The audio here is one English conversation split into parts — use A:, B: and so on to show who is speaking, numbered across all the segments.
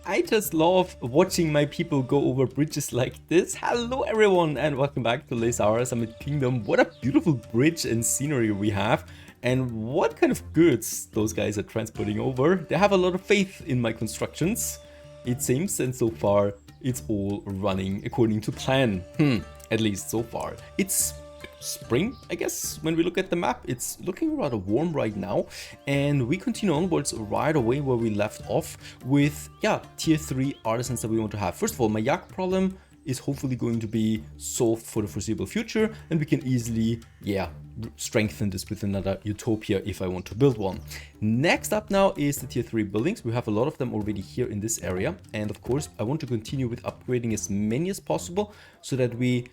A: I just love watching my people go over bridges like this. Hello everyone and welcome back to Laysara Summit Kingdom. What a beautiful bridge and scenery we have. And what kind of goods those guys are transporting over. They have a lot of faith in my constructions, it seems, and so far it's all running according to plan. At least so far. It's spring, I guess. When we look at the map, it's looking rather warm right now, and we continue onwards right away where we left off with tier 3 artisans that we want to have. First of all, my yak problem is hopefully going to be solved for the foreseeable future, and we can easily strengthen this with another utopia if I want to build one. Next up now is the tier 3 buildings. We have a lot of them already here in this area, and of course I want to continue with upgrading as many as possible so that we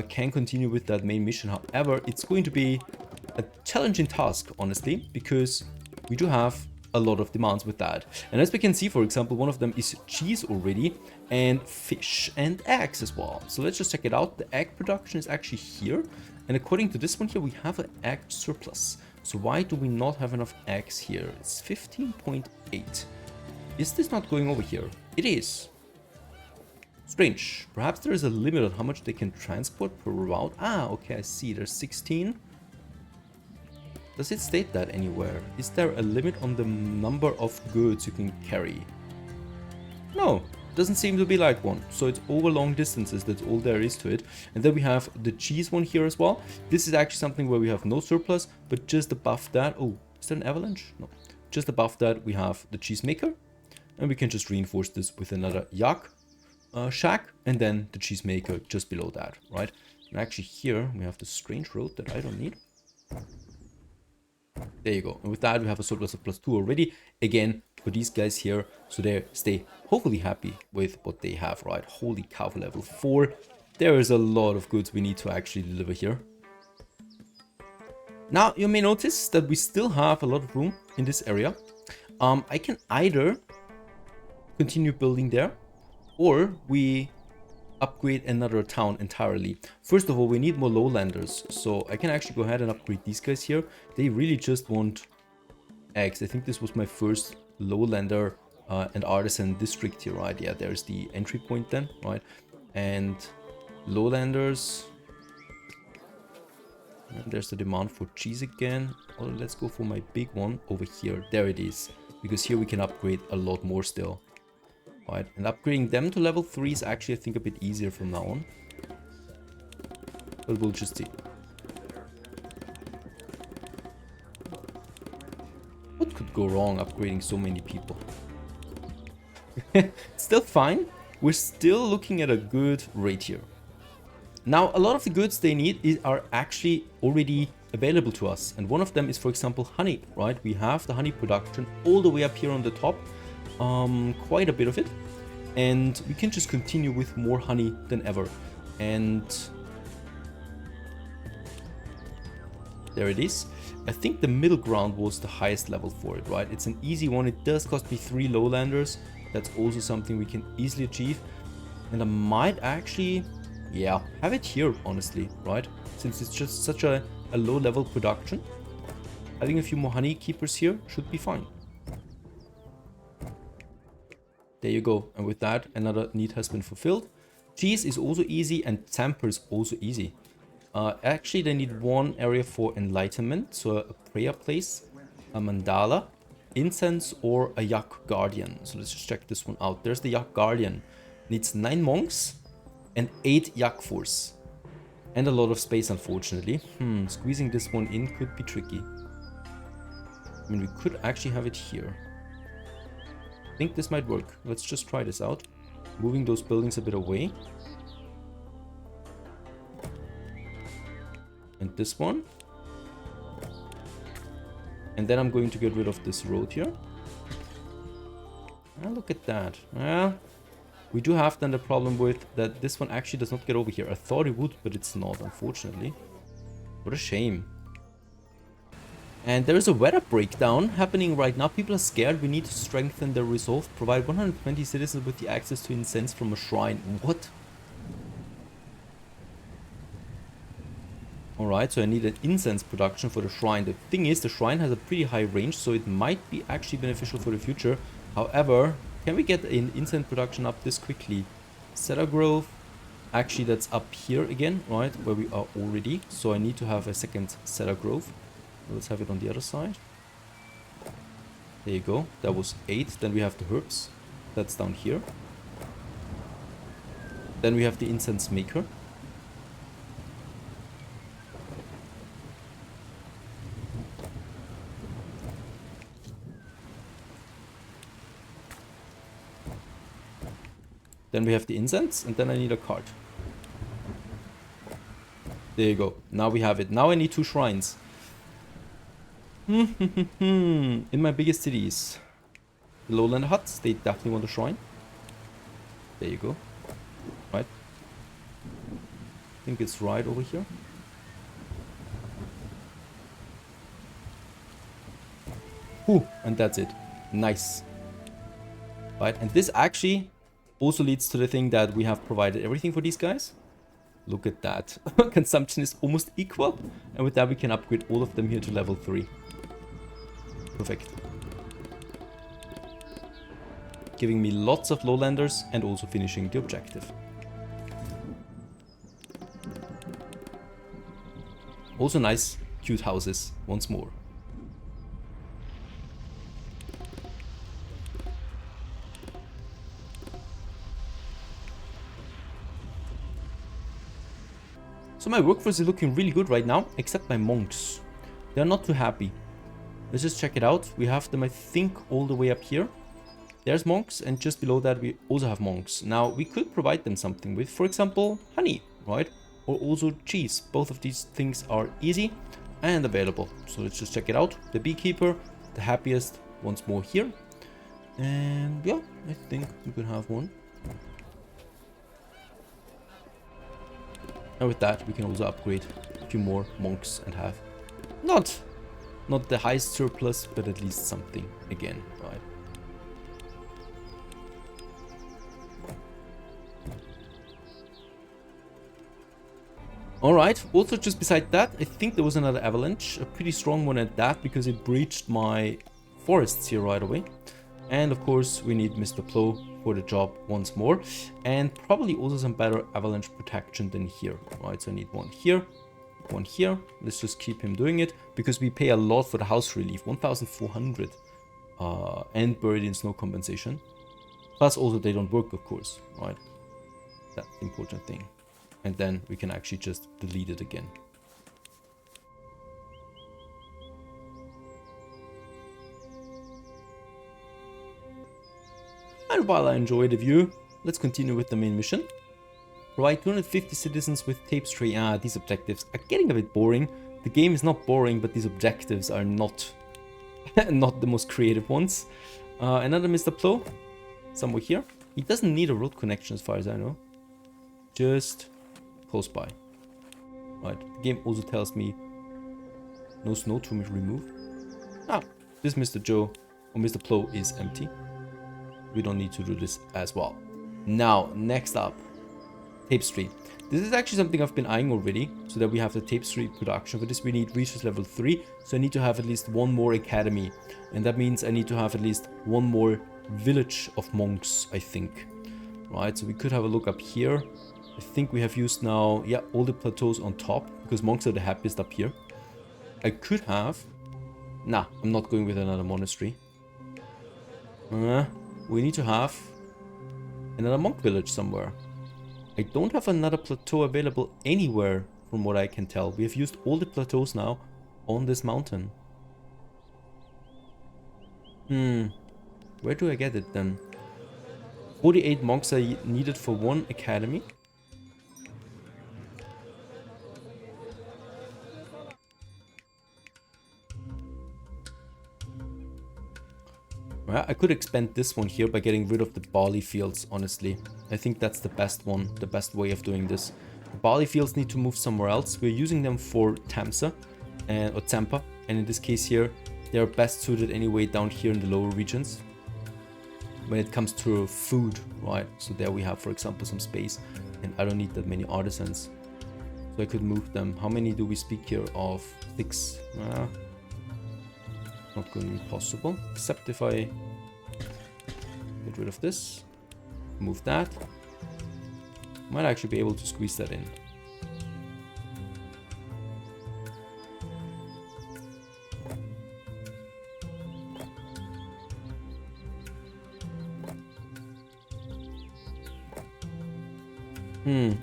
A: can continue with that main mission. However, it's going to be a challenging task, honestly, because we do have a lot of demands with that. And as we can see, for example, one of them is cheese already, and fish and eggs as well. So let's just check it out. The egg production is actually here, and according to this one here, we have an egg surplus. So why do we not have enough eggs here? It's 15.8. Is this not going over here? It is. Strange. Perhaps there is a limit on how much they can transport per route. Ah, okay, I see. There's 16. Does it state that anywhere? Is there a limit on the number of goods you can carry? No, doesn't seem to be like one. So it's over long distances. That's all there is to it. And then we have the cheese one here as well. This is actually something where we have no surplus, but just above that. Oh, is there an avalanche? No. Just above that, we have the cheese maker. And we can just reinforce this with another yak shack, and then the cheese maker just below that, right? And actually here we have the strange road that I don't need. There you go. And with that we have a surplus of +2 already, again for these guys here, so they stay hopefully happy with what they have, right? Holy cow, for level 4 there is a lot of goods we need to actually deliver here. Now you may notice that we still have a lot of room in this area. I can either continue building there, or we upgrade another town entirely. First of all, we need more lowlanders, so I can actually go ahead and upgrade these guys here. They really just want eggs. I think this was my first lowlander and artisan district here, right? Yeah, there's the entry point then, right? And lowlanders, and there's the demand for cheese again. Oh, let's go for my big one over here. There it is, because here we can upgrade a lot more still. Right, and upgrading them to level 3 is actually, I think, a bit easier from now on. But we'll just see. What could go wrong upgrading so many people? Still fine. We're still looking at a good rate here. Now, a lot of the goods they need are actually already available to us. And one of them is, for example, honey, right? We have the honey production all the way up here on the top. Quite a bit of it, and we can just continue with more honey than ever. And there it is. I think the middle ground was the highest level for it, right? It's an easy one. It does cost me 3 lowlanders. That's also something we can easily achieve, and I might actually have it here, honestly, right? Since it's just such a low level production, having a few more honey keepers here should be fine. There you go, and with that another need has been fulfilled. Cheese is also easy, and tamper is also easy. Actually they need one area for enlightenment, so a prayer place, a mandala, incense, or a yak guardian. So let's just check this one out. There's the yak guardian. Needs 9 monks and 8 yak force, and a lot of space, unfortunately. Squeezing this one in could be tricky. I mean, we could actually have it here. I think this might work. Let's just try this out. Moving those buildings a bit away. And this one. And then I'm going to get rid of this road here. Ah, look at that. Well, we do have then the problem with that this one actually does not get over here. I thought it would, but it's not, unfortunately. What a shame. And there is a weather breakdown happening right now. People are scared. We need to strengthen their resolve. Provide 120 citizens with the access to incense from a shrine. What? Alright, so I need an incense production for the shrine. The thing is, the shrine has a pretty high range, so it might be actually beneficial for the future. However, Can we get an incense production up this quickly? Cedar Grove. Actually, that's up here again, right? Where we are already. So I need to have a second Cedar Grove. Let's have it on the other side. There you go. That was 8. Then we have the herbs. That's down here. Then we have the incense maker. Then we have the incense, and then I need a cart. There you go. Now we have it. Now I need 2 shrines. In my biggest cities. The lowland huts, they definitely want a shrine. There you go. Right. I think it's right over here. Whew, and that's it. Nice. Right, and this actually also leads to the thing that we have provided everything for these guys. Look at that. Consumption is almost equal. And with that we can upgrade all of them here to level 3. Perfect. Giving me lots of lowlanders and also finishing the objective. Also nice, cute houses once more. So my workforce is looking really good right now, except my monks. They're not too happy. Let's just check it out. We have them, I think, all the way up here. There's monks, and just below that we also have monks. Now, we could provide them something with, for example, honey, right? Or also cheese. Both of these things are easy and available. So let's just check it out. The beekeeper, the happiest, once more here. And yeah, I think we could have one. And with that, we can also upgrade a few more monks and have not the highest surplus, but at least something again, right? Alright, also just beside that, I think there was another avalanche, a pretty strong one at that, because it breached my forests here right away. And of course, we need Mr. Plow for the job once more, and probably also some better avalanche protection than here, right? So I need one here, one here. Let's just keep him doing it, because we pay a lot for the house relief, 1,400, and buried in snow compensation. Plus also they don't work, of course, right? That's the important thing. And then we can actually just delete it again. And while I enjoy the view, let's continue with the main mission. Provide 250 citizens with tapestry. These objectives are getting a bit boring. The game is not boring, but these objectives are not not the most creative ones. Another Mr. Plow, somewhere here. He doesn't need a road connection as far as I know. Just close by. Right, the game also tells me no snow to remove. This Mr. Joe or Mr. Plow is empty. We don't need to do this as well. Now, next up, tapestry. This is actually something I've been eyeing already, so that we have the tapestry production. For this we need resource level 3, so I need to have at least one more academy. And that means I need to have at least one more village of monks, I think. Right, so we could have a look up here. I think we have used now, yeah, all the plateaus on top, because monks are the happiest up here. I could have... Nah, I'm not going with another monastery. We need to have another monk village somewhere. I don't have another plateau available anywhere from what I can tell. We have used all the plateaus now on this mountain. Where do I get it then? 48 monks are needed for one academy. I could expand this one here by getting rid of the barley fields, honestly. I think that's the best one, the best way of doing this. The barley fields need to move somewhere else. We're using them for Tamsa or Tampa, and in this case here, they are best suited anyway down here in the lower regions. When it comes to food, right? So there we have, for example, some space, and I don't need that many artisans. So I could move them. How many do we speak here of? 6. Not going to be possible, except if I Get rid of this. Move that. Might actually be able to squeeze that in.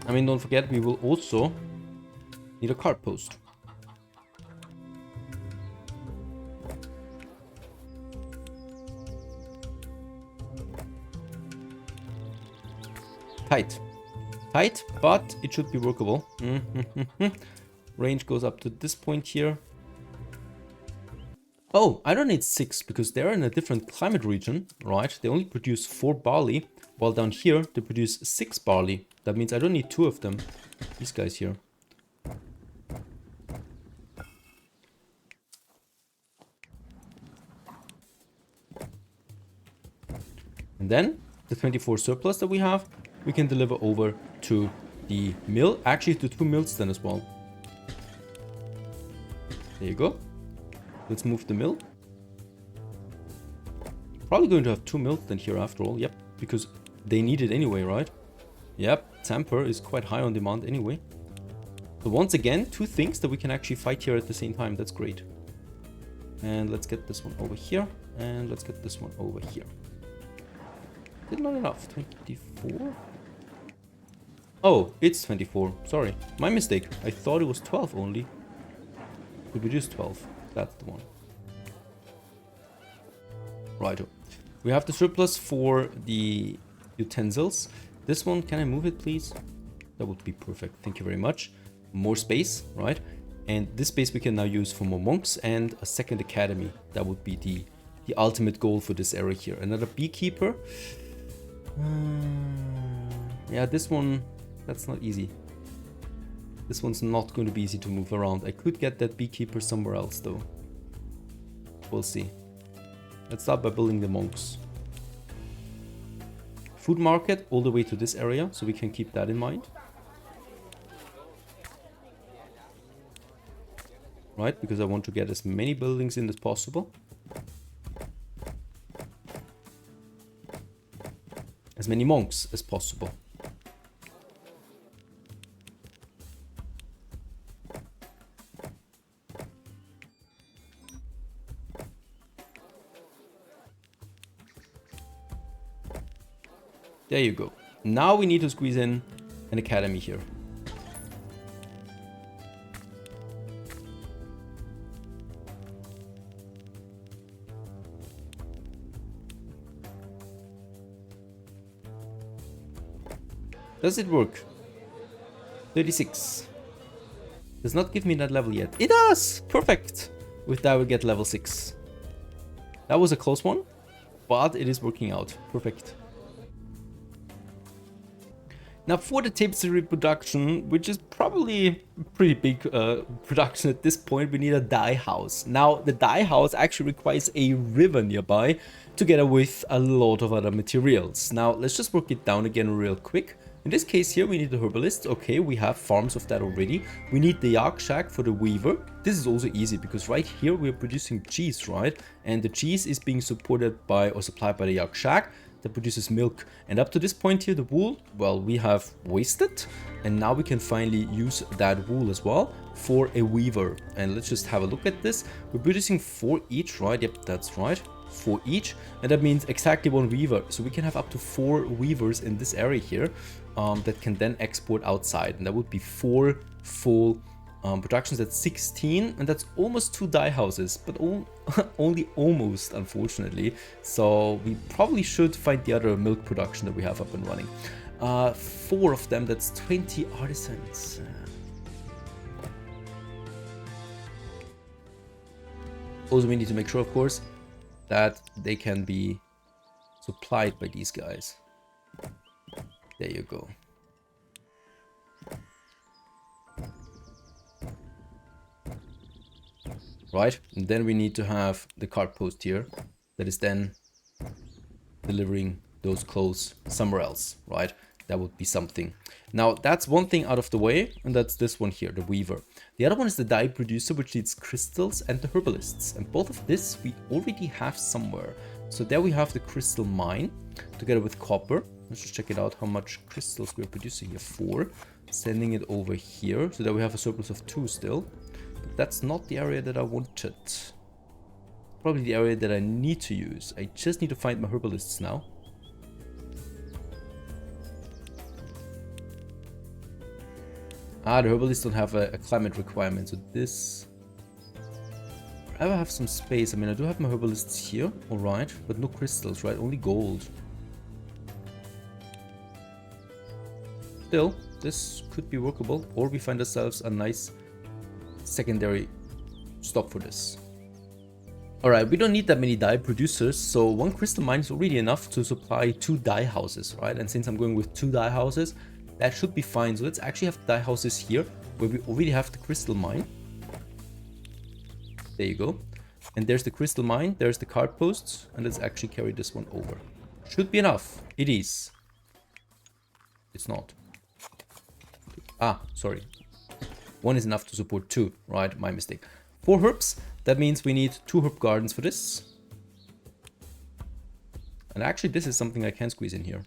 A: I mean, don't forget, we will also need a cart post. Tight. Tight, but it should be workable. Range goes up to this point here. Oh, I don't need 6 because they're in a different climate region, right? They only produce 4 barley, while down here they produce 6 barley. That means I don't need 2 of them. These guys here. And then the 24 surplus that we have, we can deliver over to the mill. Actually, to 2 mills then as well. There you go. Let's move the mill. Probably going to have 2 mills then here after all. Yep, because they need it anyway, right? Yep, temper is quite high on demand anyway. So once again, 2 things that we can actually fight here at the same time. That's great. And let's get this one over here. And let's get this one over here. Did not enough. 24? Oh, it's 24. Sorry. My mistake. I thought it was 12 only. We produced 12. That's the one. Right. We have the surplus for the utensils. This one, can I move it, please? That would be perfect. Thank you very much. More space, right? And this space we can now use for more monks and a second academy. That would be the ultimate goal for this area here. Another beekeeper. Yeah, this one, that's not easy. This one's not going to be easy to move around. I could get that beekeeper somewhere else though. We'll see. Let's start by building the monks. Food market all the way to this area, so we can keep that in mind. Right, because I want to get as many buildings in as possible. As many monks as possible. There you go. Now we need to squeeze in an academy here. Does it work? 36. Does not give me that level yet. It does! Perfect! With that we get level 6. That was a close one, but it is working out. Perfect. Now for the tapestry production, which is probably a pretty big production at this point, we need a dye house. Now the dye house actually requires a river nearby together with a lot of other materials. Now let's just work it down again real quick. In this case here we need the herbalist. Okay, we have farms of that already. We need the yak shack for the weaver. This is also easy because right here we are producing cheese, right? And the cheese is being supported by or supplied by the yak shack that produces milk. And up to this point here, the wool, well, we have wasted, and now we can finally use that wool as well for a weaver. And let's just have a look at this. We're producing 4 each, right? Yep, that's right, 4 each, and that means exactly 1 weaver. So we can have up to 4 weavers in this area here that can then export outside, and that would be 4 full productions. That's 16, and that's almost 2 dye houses, but only almost, unfortunately. So we probably should find the other milk production that we have up and running. 4 of them, that's 20 artisans. Also, we need to make sure, of course, that they can be supplied by these guys. There you go. Right, and then we need to have the cart post here that is then delivering those clothes somewhere else, right? That would be something. Now that's one thing out of the way, and that's this one here, the weaver. The other one is the dye producer, which needs crystals, and the herbalists, and both of this we already have somewhere. So there we have the crystal mine. together with copper. Let's just check it out how much crystals we're producing here. 4. Sending it over here so that we have a surplus of 2 still. But that's not the area that I wanted. Probably the area that I need to use. I just need to find my herbalists now. Ah, the herbalists don't have a climate requirement, so this... I have some space. I mean, I do have my herbalists here, alright, but no crystals, right? Only gold. Still, this could be workable, or we find ourselves a nice secondary stop for this. Alright, we don't need that many dye producers, so 1 crystal mine is already enough to supply 2 dye houses, right? And since I'm going with 2 dye houses, that should be fine. So let's actually have dye houses here, where we already have the crystal mine. There you go. And there's the crystal mine, there's the card posts, and let's actually carry this one over. Should be enough. It is. It's not. Ah, sorry. 1 is enough to support 2, right? My mistake. 4 herbs. That means we need 2 herb gardens for this. And actually, this is something I can squeeze in here.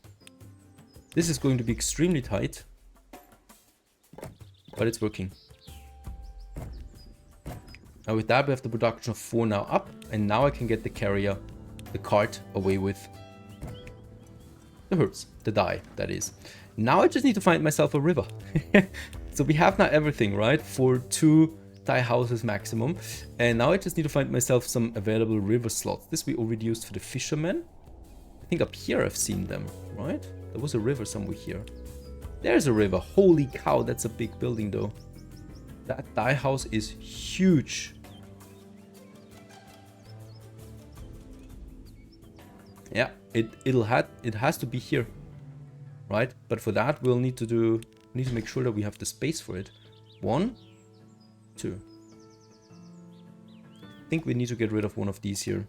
A: This is going to be extremely tight. But it's working. And with that, we have the production of 4 now up. And now I can get the carrier, the cart, away with the herbs. The dye, that is. Now I just need to find myself a river. So we have now everything, right? For 2 dye houses maximum. And now I just need to find myself some available river slots. This we already used for the fishermen. I think up here I've seen them, right? There was a river somewhere here. There's a river. Holy cow, that's a big building though. That dye house is huge. Yeah, it has to be here, right? But for that we'll need to make sure that we have the space for it. 1, 2. I think we need to get rid of one of these here.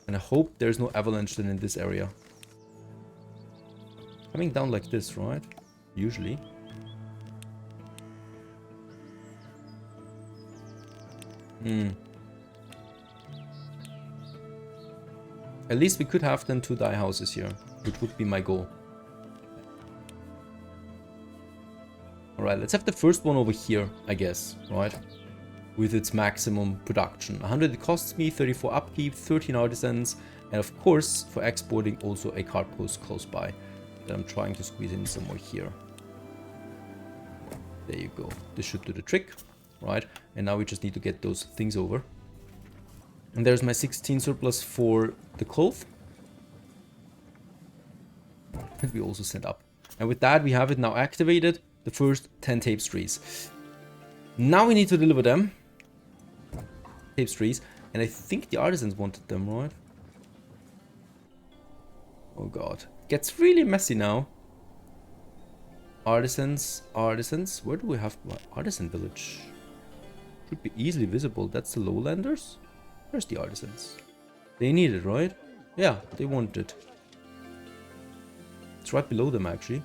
A: And I hope there's no avalanche then in this area. Coming down like this, right? Usually. At least we could have then 2 dye houses here, which would be my goal. Alright, let's have the first one over here, I guess, right? With its maximum production. 100 it costs me, 34 upkeep, 13 artisans, and of course, for exporting, also a card post close by that I'm trying to squeeze in somewhere here. There you go. This should do the trick, right? And now we just need to get those things over. And there's my 16 surplus for the cloth. And we also sent up. And with that, we have it now activated. The first 10 tapestries. Now we need to deliver them. Tapestries. And I think the artisans wanted them, right? Oh god. Gets really messy now. Artisans. Where do we have my artisan village? Should be easily visible. That's the lowlanders. Where's the artisans? They need it, right? Yeah, they want it. It's right below them, actually.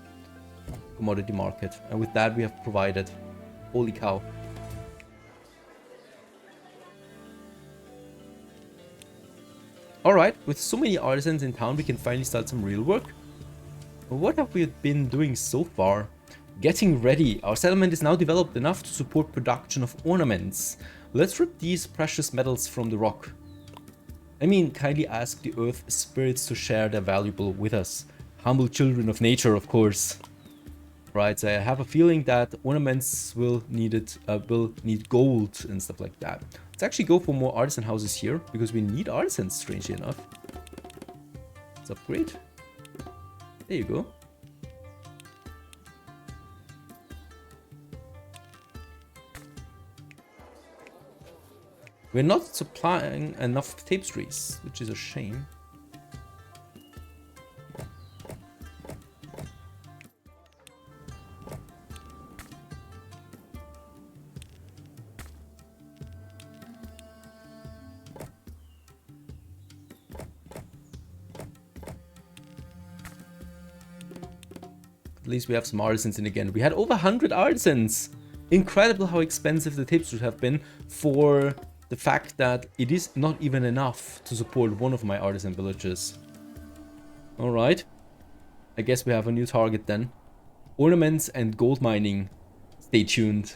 A: Commodity market. And with that, we have provided. Holy cow. Alright, with so many artisans in town, we can finally start some real work. What have we been doing so far? Getting ready. Our settlement is now developed enough to support production of ornaments. Let's rip these precious metals from the rock. I mean, kindly ask the earth spirits to share their valuable with us. Humble children of nature, of course. Right, so I have a feeling that ornaments will need gold and stuff like that. Let's actually go for more artisan houses here, because we need artisans, strangely enough. Let's upgrade. There you go. We're not supplying enough tapestries, which is a shame. At least we have some artisans in again. We had over 100 artisans. Incredible how expensive the tapestries have been for the fact that it is not even enough to support one of my artisan villages. Alright. I guess we have a new target then. Ornaments and gold mining. Stay tuned.